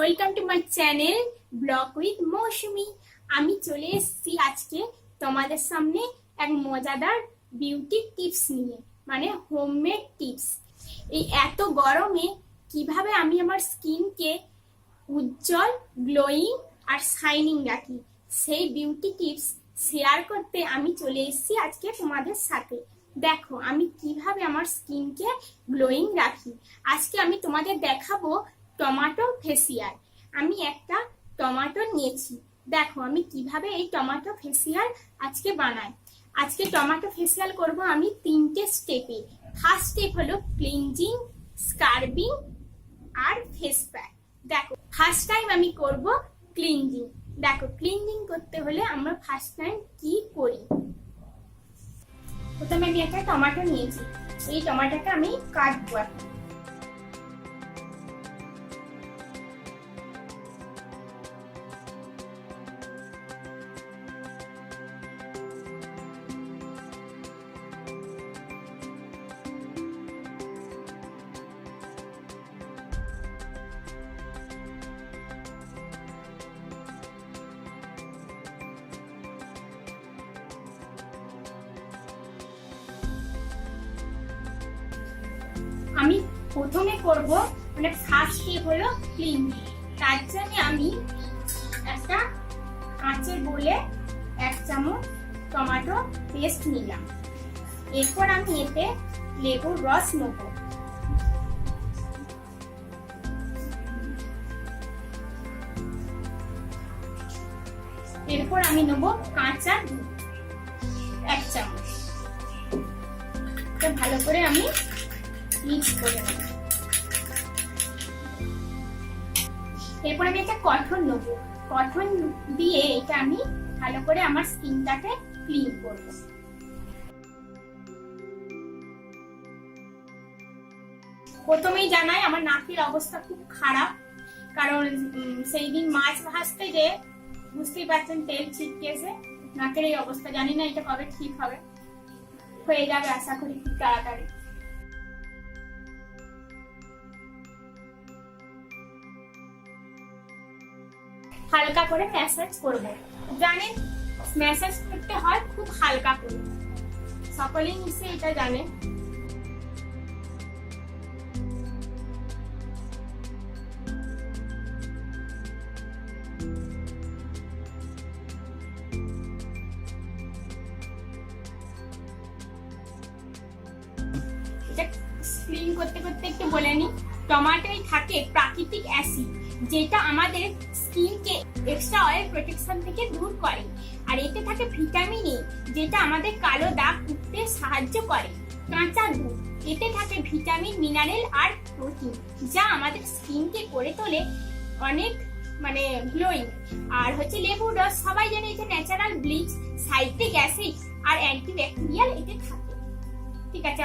Welcome to my channel vlog with Mousumi. আমি চলে এসেছি আজকে তোমাদের সামনে এক মজাদার বিউটি টিপস নিয়ে, মানে হোমমেড টিপস। এই এত গরমে কিভাবে আমি আমার স্কিনকে উজ্জ্বল, গ্লোয়িং আর শাইনিং রাখি, সেই বিউটি টিপস শেয়ার করতে আমি চলে এসেছি আজকে তোমাদের সাথে। দেখো আমি কিভাবে আমার স্কিনকে গ্লোয়িং রাখি। আজকে আমি তোমাদের দেখাবো টমেটো ফেসিয়াল। আমি একটা টমেটো নিয়েছি, দেখো আমি কিভাবে এই টমেটো ফেসিয়াল আজকে বানাই। আজকে টমেটো ফেসিয়াল করব আমি 3টে স্টেপে। ফার্স্ট স্টেপ হলো ক্লিনজিং, স্কার্বিং আর ফেস প্যাক। দেখো ফার্স্ট টাইম আমি করব ক্লিনজিং। দেখো ক্লিনজিং করতে হলে আমরা ফার্স্ট টাইম কি করি, প্রথমে আমি একটা টমেটো নিয়েছি, এই টমেটোটা আমি কাটবো। আমি প্রথমে করব, মানে ফার্স্ট স্টেপ হলো ক্লিনজিং। তার জন্য আমি একটা কাঁচের বোলে 1 চামচ টমেটো পেস্ট নিলাম। এরপর আমি এতে লেবুর রস নেব। এরপর আমি নেব কাঁচা দুধ 1 চামচ। ভালো করে আমি মিক্স করে নেব। এরপর আমি একটা কটন নেবো, কটন দিয়ে এটা আমি ভালো করে আমার স্কিনটাকে ক্লিন করব। প্রথমেই জানাই আমার নাকের অবস্থা খুব খারাপ, কারণ সেই দিন মাছ ভাজতে যে বুঝতেই পারছেন তেল ছিটকেছে, নাকের এই অবস্থা। জানি না এটা কবে ঠিক হবে, হয়ে যাবে আশা করি খুব তাড়াতাড়ি। হালকা করে ম্যাসাজ করব। জানেন ম্যাসাজ করতে হয় খুব হালকা করে, সকলেই নিশ্চয়ই এটা জানে। এটা ক্লিন করতে করতে একটু বলে নি, টমেটোয় থাকে প্রাকৃতিক অ্যাসিড, যেটা আমাদের স্কিনকে এক্সট্রা অয়েল প্রোটেকশন থেকে দূর করে। আর এতে থাকে ভিটামিন এ, যেটা আমাদের কালো দাগ উঠতে সাহায্য করে। কাঁচা দুধ, এতে থাকে ভিটামিন, মিনারেল আর প্রোটিন, যা আমাদের স্কিনকে করে তোলে অনেক মানে গ্লোয়িং। আর হচ্ছে লেবুর রস, সবাই জানে এটা ন্যাচারাল ব্লিচ, সাইট্রিক অ্যাসিড আর অ্যান্টিব্যাকটেরিয়াল এতে থাকে। ঠিক আছে,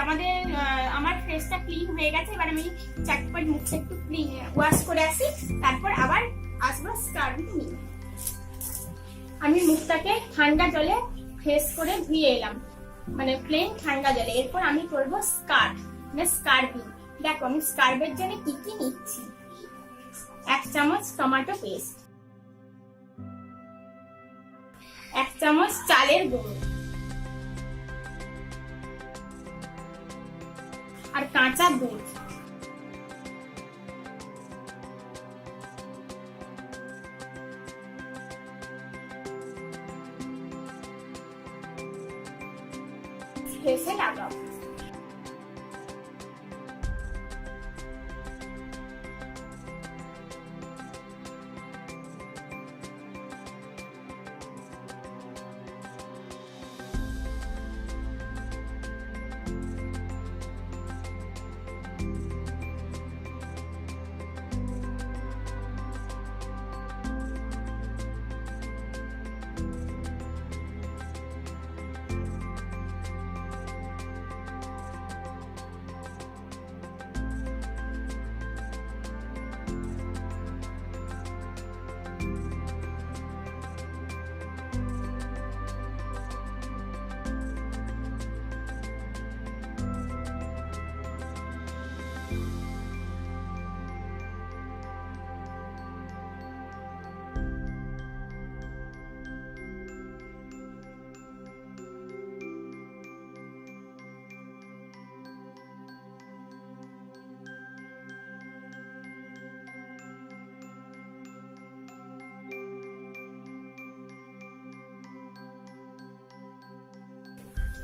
আমার ফেসটা ক্লিন হয়ে গেছে। এবার আমি চটপট মুখটা একটু ক্লিন ওয়াশ করে আসি, তারপর আবার আসবো স্কার্বিং নিয়ে। আমি মুখটাকে ঠান্ডা জলে ফ্রেশ করে ধুয়ে এলাম, মানে প্লেন ঠান্ডা জলে। এরপর আমি করবো স্কার্বিং। দেখো আমি স্কার্বের জন্য কি কি নিচ্ছি। 1 চামচ টমেটো পেস্ট, 1 চামচ চালের গুঁড়ো আর কাঁচা দুধ, ফেসে লাগাও।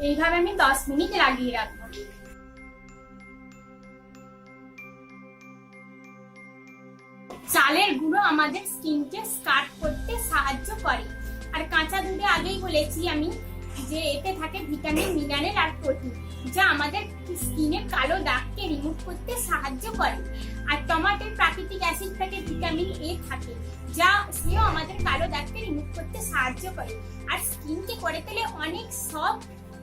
এইভাবে আমি 10 মিনিট লাগিয়ে রাখবো। চালের গুঁড়ো আমাদের স্কিনকে স্কার্ট করতে সাহায্য করে। আর কাঁচা দুধে আগেই বলেছি আমি যে এতে থাকে ভিটামিন, মিনারেল আর প্রোটিন, যা আমাদের স্কিনের কালো দাগকে রিমুভ করতে সাহায্য করে। আর টমেটোর প্রাকৃতিক অ্যাসিড থেকে ভিটামিন এ থাকে, যা সেও আমাদের কালো দাগকে রিমুভ করতে সাহায্য করে আর স্কিনকে করে তোলে অনেক সফট,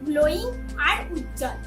গ্লোয়িং আর উজ্জ্বল।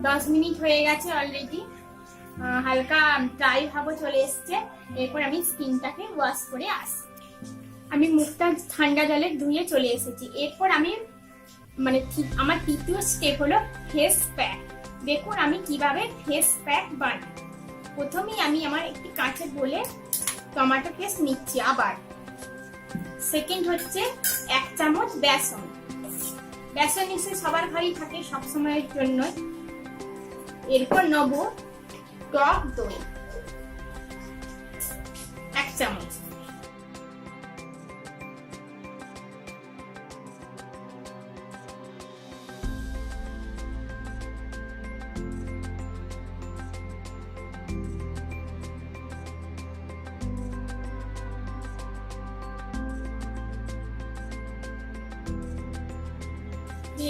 দশ মিনিট হয়ে গেছে অলরেডি, হালকা ড্রাই ভাবও চলে এসছে। এরপর আমি স্কিনটাকে ওয়াশ করে আসি। আমি মুখটা ঠান্ডা জলে ধুয়ে চলে এসেছি। এরপর আমি আমার তৃতীয় স্টেপ হলো ফেস প্যাক। দেখুন আমি কিভাবে ফেস প্যাক বানাই। প্রথমেই আমি আমার একটি কাঁচের বোলে টমেটো পেস্ট নিচ্ছি। আবার সেকেন্ড হচ্ছে 1 চামচ বেসন। বেসন নিশ্চয়ই সবার ঘরেই থাকে সব সময়ের জন্য। এরপর নেব টক দই 1 চামচ।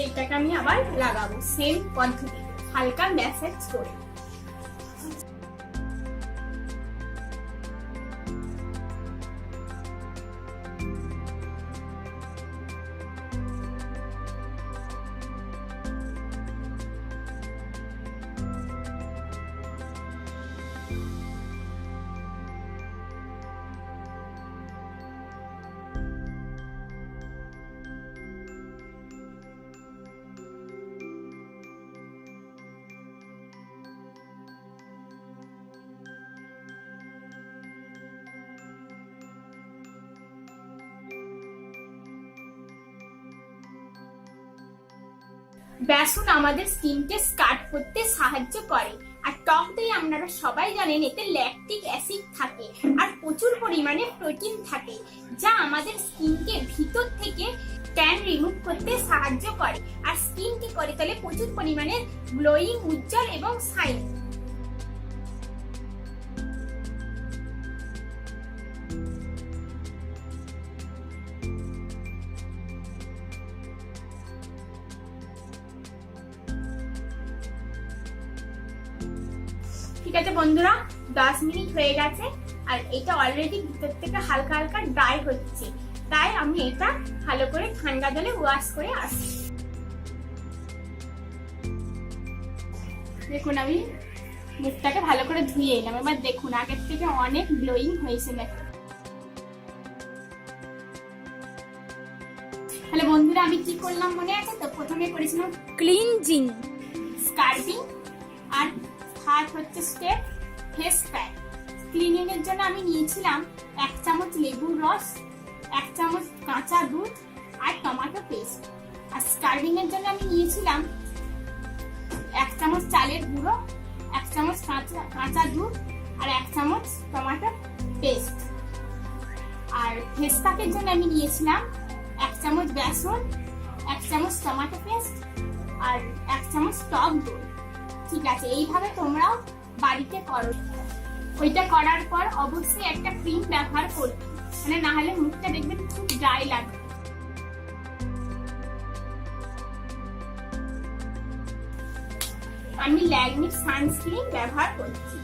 এটাকে আমি আবার লাগাবো সেম পদ্ধতি, হালকা ম্যাসাজ করে। বেসন আমাদের স্কিনকে স্কার্ট করতে সাহায্য করে। আর টক দই আপনারা সবাই জানেন এতে ল্যাকটিক অ্যাসিড থাকে আর প্রচুর পরিমাণে প্রোটিন থাকে, যা আমাদের স্কিনকে ভিতর থেকে ট্যান রিমুভ করতে সাহায্য করে আর স্কিনকে করে তোলে প্রচুর পরিমাণে গ্লোয়িং, উজ্জ্বল এবং শাইন। ঠিক আছে বন্ধুরা, 10 মিনিট হয়ে গেছে আর এটা অলরেডি ভিতর থেকে হালকা হালকা ড্রাই হচ্ছে, তাই আমি এটা ভালো করে ঠান্ডা জলে ওয়াশ করে আসি। দেখুন আমি মুখটাকে ভালো করে ধুয়ে এলাম। এবার দেখুন আগের থেকে অনেক গ্লোয়িং হয়েছে। তাহলে বন্ধুরা আমি কি করলাম মনে আছে তো? প্রথমে করেছিলাম ক্লিনজিং, স্কার্বিং, আর থার্ড হচ্ছে স্টেপ ফেস প্যাক। ক্লিনিং এর জন্য আমি নিয়েছিলাম 1 চামচ লেবুর রস, 1 চামচ কাঁচা দুধ আর টমেটো পেস্ট। আর স্কার্বিং এর জন্য আমি নিয়েছিলাম 1 চামচ চালের গুঁড়ো, 1 চামচ কাঁচা দুধ আর 1 চামচ টমেটো পেস্ট। আর ফেস প্যাকের জন্য আমি নিয়েছিলাম 1 চামচ বেসন, 1 চামচ টমেটো পেস্ট আর 1 চামচ টক দই। ঠিক আছে, এইভাবে তোমরাও বাড়িতে করো। ওইটা করার পর অবশ্যই একটা ক্রিম ব্যবহার করবে, মানে না হলে মুখটা দেখবে খুব ড্রাই লাগবে। আমি ল্যাকমির সানস্ক্রিন ব্যবহার করছি।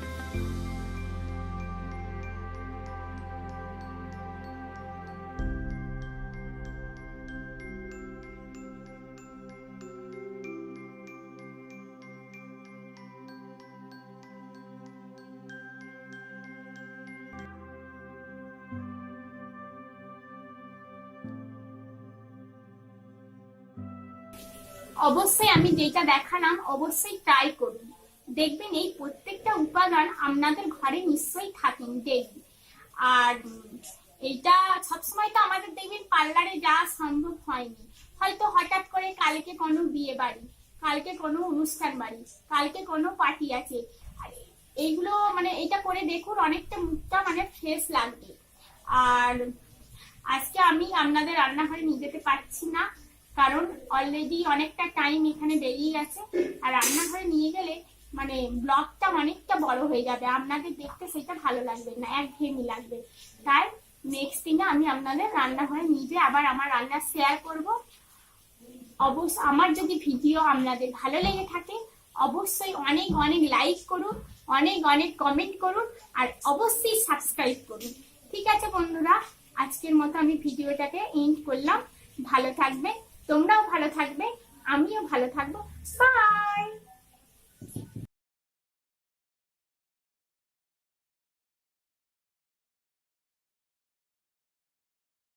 অবশ্যই আমি যেটা দেখালাম অবশ্যই ট্রাই করুন, দেখবেন এই প্রত্যেকটা উপাদান আপনাদের ঘরে নিশ্চয়ই থাকেন ডেইলি। আর এটা সবসময় তো আমাদের দেখবেন পার্লারে যাওয়া সম্ভব হয়নি, হয়তো হঠাৎ করে কালকে কোনো বিয়ে বাড়ি, কালকে কোনো অনুষ্ঠান বাড়ি, কালকে কোনো পার্টি আছে, আর এইগুলো মানে এটা করে দেখুন, অনেকটা মুখটা মানে ফ্রেশ লাগবে। আর আজকে আমি আপনাদের রান্নাঘরে নিয়ে যেতে পারছি না, কারণ অলরেডি অনেকটা টাইম এখানে বেরিয়ে গেছে, আর রান্নাঘরে নিয়ে গেলে মানে ব্লগটা অনেকটা বড় হয়ে যাবে, আপনাদের দেখতে সেটা ভালো লাগবে না, একঘেয়েমি লাগবে। তাই নেক্সট দিনে আমি আপনাদের রান্নাঘরে নিয়ে যেয়ে আবার আমার রান্না শেয়ার করব। অবশ্যই আমার যদি ভিডিও আপনাদের ভালো লেগে থাকে অবশ্যই অনেক অনেক লাইক করুন, অনেক অনেক কমেন্ট করুন, আর অবশ্যই সাবস্ক্রাইব করুন। ঠিক আছে বন্ধুরা, আজকের মতো আমি ভিডিওটাকে এন্ড করলাম। ভালো থাকবে, তোমরাও ভালো থাকবে, আমিও ভালো থাকবো। বাই।